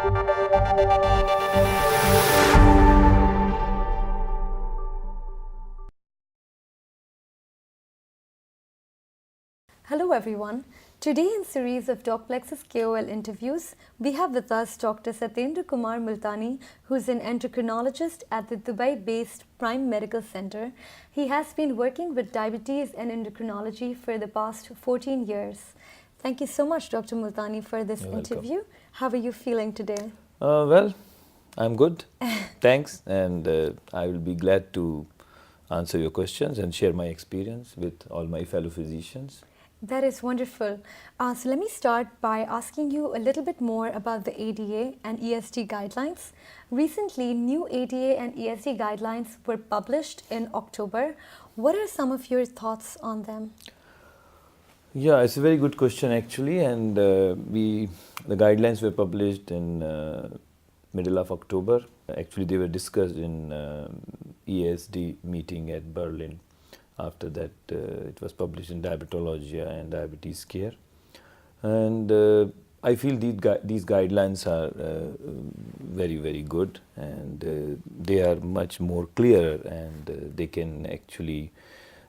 Hello everyone. Today in series of Docplexus KOL interviews, we have with us Dr. Satendra Kumar Multani, who is an endocrinologist at the Dubai-based Prime Medical Center. He has been working with diabetes and endocrinology for the past 14 years. Thank you so much, Dr. Multani, for this interview. How are you feeling today? Well, I'm good. Thanks, and I will be glad to answer your questions and share my experience with all my fellow physicians. That is wonderful. So let me start by asking you a little bit more about the ADA and ESD guidelines. Recently, new ADA and ESD guidelines were published in October. What are some of your thoughts on them? Yeah, it's a very good question actually, and the guidelines were published in middle of October. Actually, they were discussed in ESD meeting at Berlin. After that, it was published in Diabetology and Diabetes Care. And I feel these guidelines are very, very good, and they are much more clear, and they can actually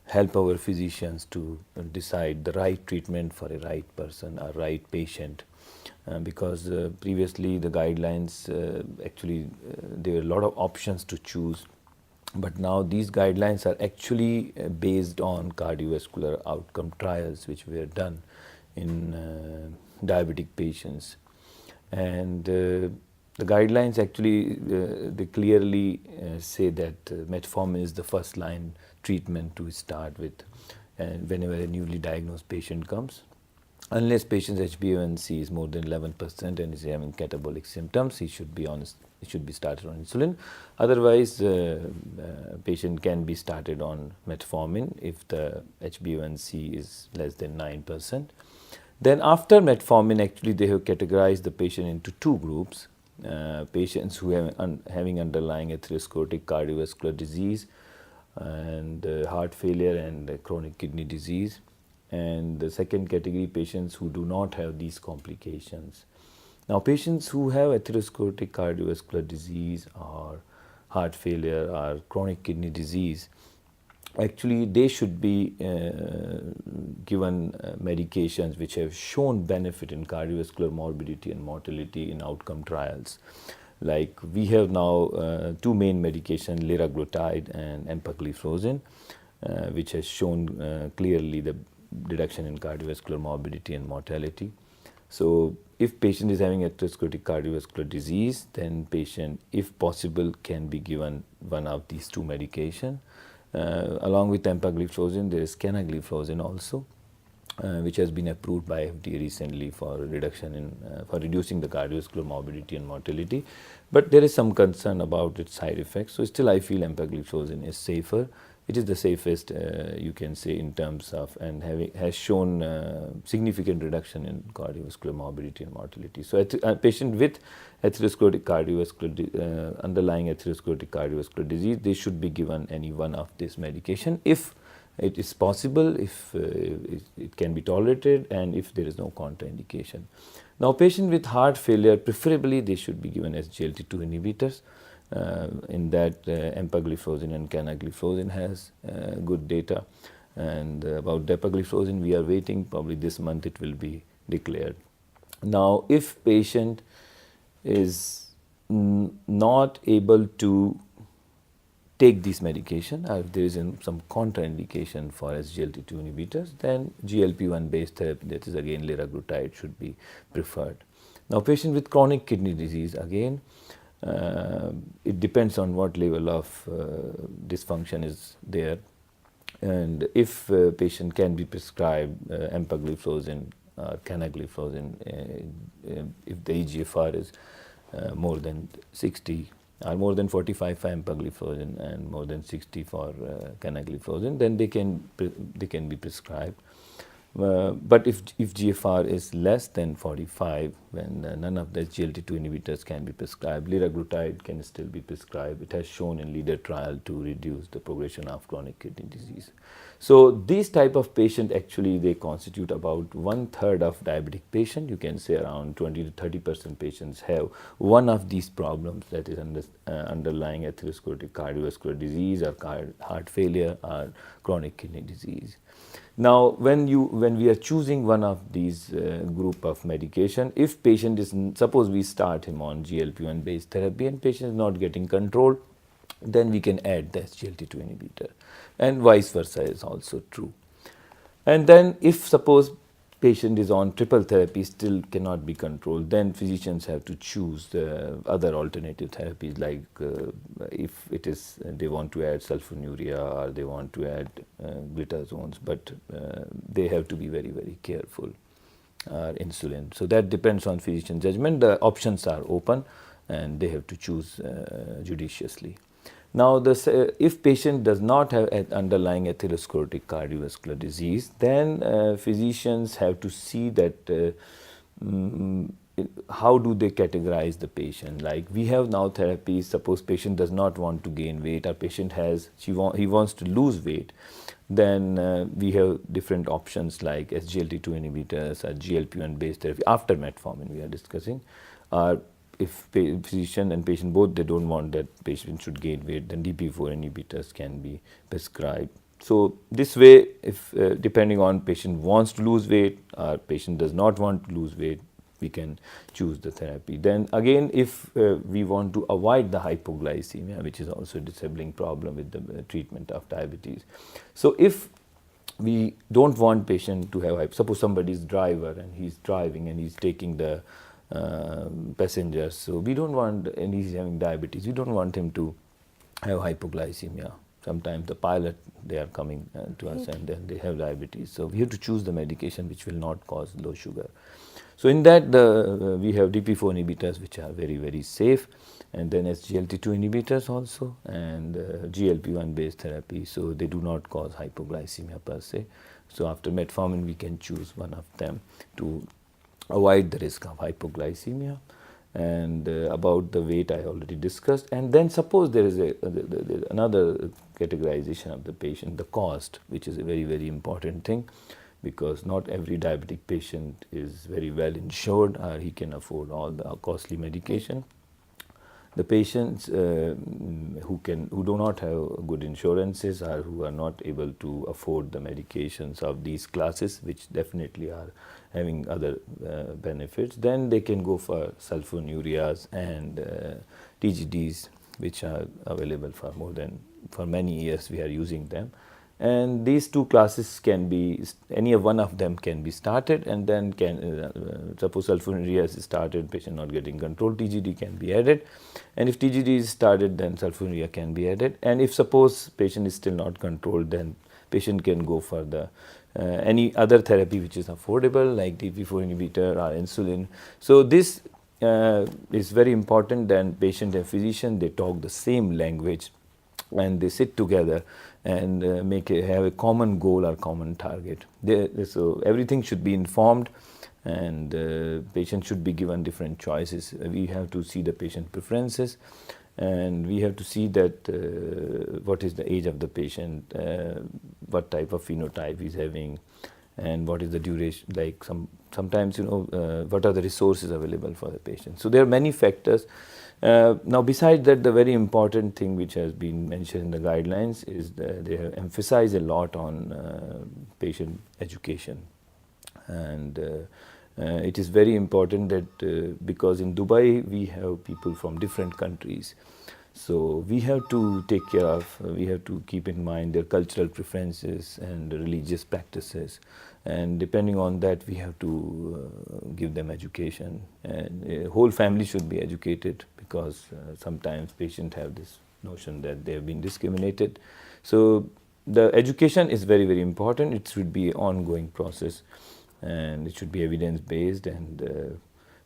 help our physicians to decide the right treatment for a right person or right patient. Because previously the guidelines, there were a lot of options to choose. But now these guidelines are actually based on cardiovascular outcome trials which were done in diabetic patients. And the guidelines actually, they clearly say that metformin is the first line treatment to start with whenever a newly diagnosed patient comes. Unless patient's HbA1c is more than 11% and is having catabolic symptoms, he should be started on insulin. Otherwise, patient can be started on metformin if the HbA1c is less than 9%. Then after metformin, actually they have categorized the patient into two groups. Patients who have having underlying atherosclerotic cardiovascular disease and heart failure and chronic kidney disease. And the second category, patients who do not have these complications. Now, patients who have atherosclerotic cardiovascular disease or heart failure or chronic kidney disease, actually they should be given medications which have shown benefit in cardiovascular morbidity and mortality in outcome trials. Like we have now two main medications, liraglutide and empagliflozin, which has shown clearly the reduction in cardiovascular morbidity and mortality. So if patient is having atherosclerotic cardiovascular disease, then patient, if possible, can be given one of these two medication. Along with empagliflozin, there is canagliflozin also, which has been approved by FDA recently for reducing the cardiovascular morbidity and mortality. But there is some concern about its side effects. So still, I feel empagliflozin is safer. It is the safest, you can say, in terms of, and has shown significant reduction in cardiovascular morbidity and mortality. So a patient with atherosclerotic cardiovascular, underlying atherosclerotic cardiovascular disease, they should be given any one of this medication if it is possible, if it can be tolerated, and if there is no contraindication. Now, patient with heart failure, preferably they should be given SGLT2 inhibitors. In that empagliflozin and canagliflozin has good data, and about dapagliflozin we are waiting, probably this month it will be declared. Now, if patient is not able to take this medication, or if there is some contraindication for SGLT2 inhibitors, then GLP-1 based therapy, that is again liraglutide, should be preferred. Now, patient with chronic kidney disease, again it depends on what level of dysfunction is there, and if patient can be prescribed empagliflozin or canagliflozin, if the eGFR is more than 60 or more than 45 for empagliflozin and more than 60 for canagliflozin, then they can be prescribed. But if GFR is less than 45, when none of the SGLT2 inhibitors can be prescribed. Liraglutide can still be prescribed. It has shown in leader trial to reduce the progression of chronic kidney disease. So these type of patient actually they constitute about 1/3 of diabetic patient. You can say around 20 to 30% patients have one of these problems, that is underlying atherosclerotic cardiovascular disease or heart failure or chronic kidney disease. Now, when we are choosing one of these group of medication, if patient is, suppose we start him on GLP-1 based therapy and patient is not getting control, then we can add the SGLT2 inhibitor, and vice versa is also true. And then if suppose patient is on triple therapy still cannot be controlled, then physicians have to choose the other alternative therapies, like if it is they want to add sulfonylurea or they want to add glitazones, but they have to be very, very careful, insulin. So that depends on physician judgment. The options are open and they have to choose judiciously. Now, if patient does not have an underlying atherosclerotic cardiovascular disease, then physicians have to see that how do they categorize the patient. Like we have now therapies, suppose patient does not want to gain weight or patient he wants to lose weight, then we have different options like SGLT2 inhibitors or GLP-1 based therapy after metformin we are discussing. If physician and patient both they don't want that patient should gain weight, then DPP-4 inhibitors can be prescribed. So this way, if depending on patient wants to lose weight or patient does not want to lose weight, we can choose the therapy. Then again, if we want to avoid the hypoglycemia, which is also a disabling problem with the treatment of diabetes. So if we don't want patient to have, suppose somebody is driver and he's driving and he's taking the passengers, so we don't want, and he's having diabetes, we don't want him to have hypoglycemia. Sometimes the pilot, they are coming to us and then they have diabetes, so we have to choose the medication which will not cause low sugar. So in that we have DPP-4 inhibitors which are very, very safe, and then SGLT2 inhibitors also, and GLP-1 based therapy, so they do not cause hypoglycemia per se. So after metformin we can choose one of them to avoid the risk of hypoglycemia. And about the weight I already discussed. And then suppose there is another categorization of the patient, the cost, which is a very, very important thing, because not every diabetic patient is very well insured or he can afford all the costly medication. The patients who do not have good insurances or who are not able to afford the medications of these classes, which definitely are having other benefits, then they can go for sulfonylureas and TGDs, which are available for many years we are using them. And these two classes can be, any one of them can be started, and then suppose sulfonylurea is started, patient not getting control, TGD can be added, and if TGD is started, then sulfonylurea can be added, and if suppose patient is still not controlled, then patient can go for the any other therapy which is affordable, like DPP-4 inhibitor or insulin. So this is very important. Then patient and physician, they talk the same language and they sit together and have a common goal or common target. So everything should be informed, and patient should be given different choices. We have to see the patient preferences, and we have to see that what is the age of the patient, what type of phenotype he's having, and what is the duration, like sometimes what are the resources available for the patient. So there are many factors. Now besides that, the very important thing which has been mentioned in the guidelines is that they have emphasized a lot on patient education, and it is very important that because in Dubai we have people from different countries, so we have to take care of, we have to keep in mind their cultural preferences and religious practices, and depending on that we have to give them education, and whole family should be educated, because sometimes patients have this notion that they have been discriminated. So the education is very, very important. It should be an ongoing process, and it should be evidence based, and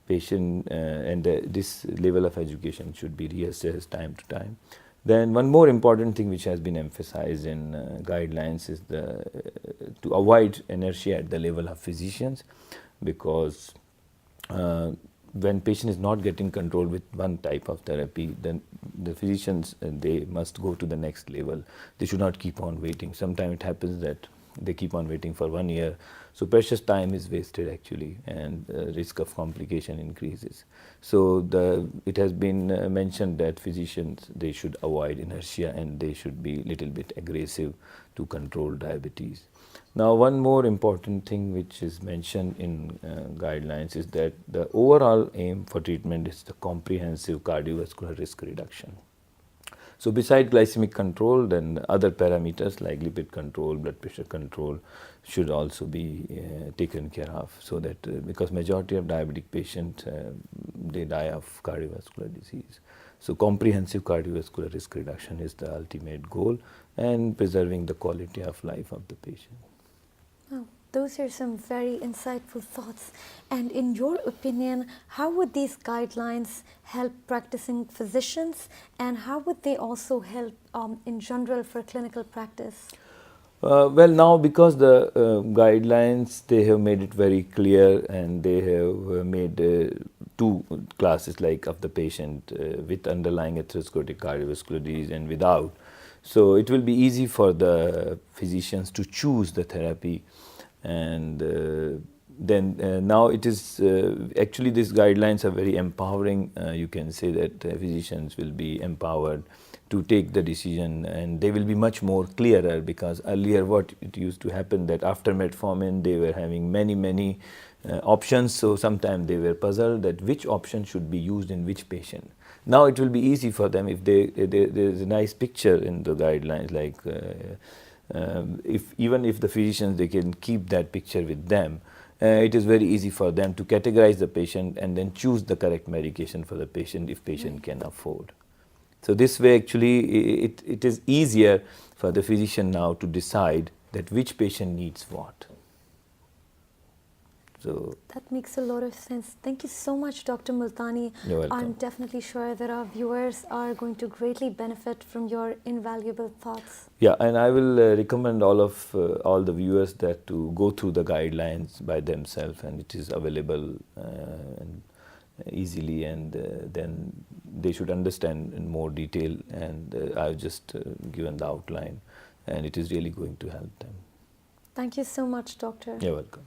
patient and this level of education should be reassessed time to time. Then one more important thing which has been emphasized in guidelines is to avoid inertia at the level of physicians, because when patient is not getting control with one type of therapy, then the physicians, they must go to the next level. They should not keep on waiting. Sometimes it happens that they keep on waiting for 1 year, so precious time is wasted actually, and risk of complication increases. So it has been mentioned that physicians, they should avoid inertia and they should be little bit aggressive to control diabetes. Now, one more important thing which is mentioned in guidelines is that the overall aim for treatment is the comprehensive cardiovascular risk reduction. So beside glycemic control, then other parameters like lipid control, blood pressure control should also be taken care of, so that because majority of diabetic patients, they die of cardiovascular disease. So comprehensive cardiovascular risk reduction is the ultimate goal, and preserving the quality of life of the patient. Wow, those are some very insightful thoughts. And in your opinion, how would these guidelines help practicing physicians, and how would they also help in general for clinical practice? Well, now because the guidelines, they have made it very clear, and they have made two classes like of the patient with underlying atherosclerotic cardiovascular disease and without. So it will be easy for the physicians to choose the therapy, and then now it is actually these guidelines are very empowering. You can say that physicians will be empowered to take the decision, and they will be much more clearer, because earlier what it used to happen that after metformin they were having many options, so sometimes they were puzzled that which option should be used in which patient. Now it will be easy for them if there is a nice picture in the guidelines, like even if the physicians, they can keep that picture with them, it is very easy for them to categorize the patient and then choose the correct medication for the patient if patient can afford. So this way actually it is easier for the physician now to decide that which patient needs what. So that makes a lot of sense. Thank you so much, Dr. Multani. You're welcome. I'm definitely sure that our viewers are going to greatly benefit from your invaluable thoughts. Yeah, and I will recommend all the viewers that to go through the guidelines by themselves, and it is available and easily, and then they should understand in more detail, and I've just given the outline, and it is really going to help them. Thank you so much, Doctor. You're welcome.